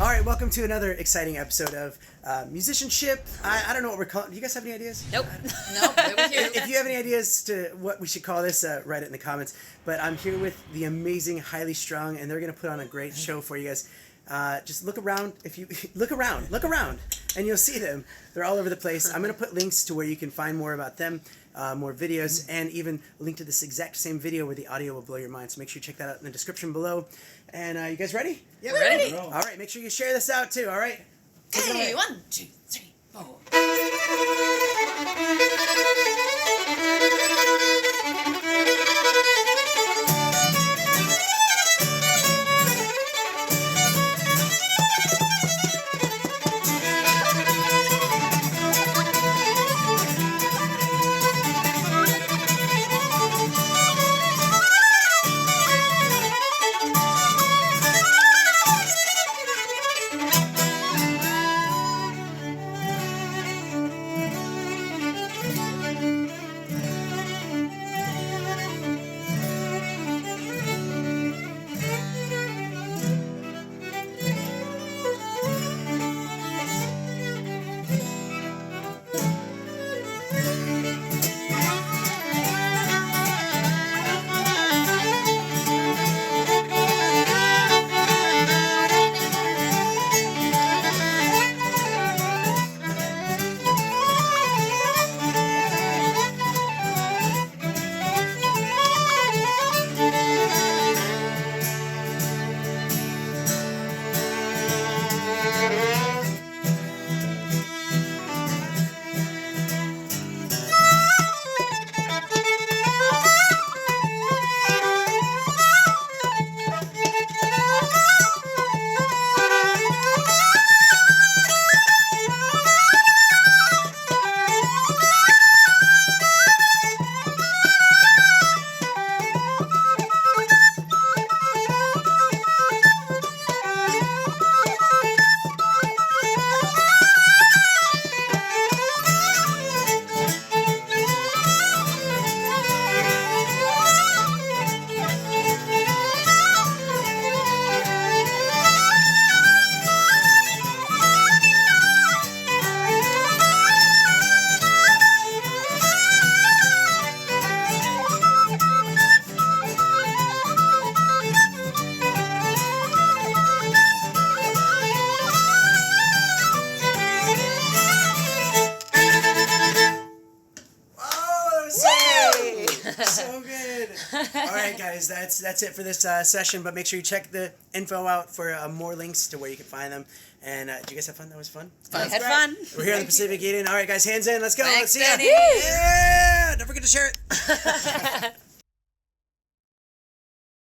All right, welcome to another exciting episode of musicianship. I don't know what we're calling. Do you guys have any ideas? Nope. Nope. If you have any ideas to what we should call this, write it in the comments. But I'm here with the amazing Highly Strung, and they're going to put on a great show for you guys. Just look around. If you look around, and you'll see them. They're all over the place. I'm going to put links to where you can find more about them, more videos, and even a link to this exact same video where the audio will blow your mind. So make sure you check that out in the description below. And you guys ready? Yeah, we're ready. All right, make sure you share this out too. All right. Hey, 1, 2, 3, 4. So good. All right, guys, that's it for this session. But make sure you check the info out for more links to where you can find them. And did you guys have fun? That was fun. I had fun. We're here on the Pacific Eden. All right, guys, hands in. Let's go. Thanks, Let's see ya. Danny. Yeah. Don't forget to share it.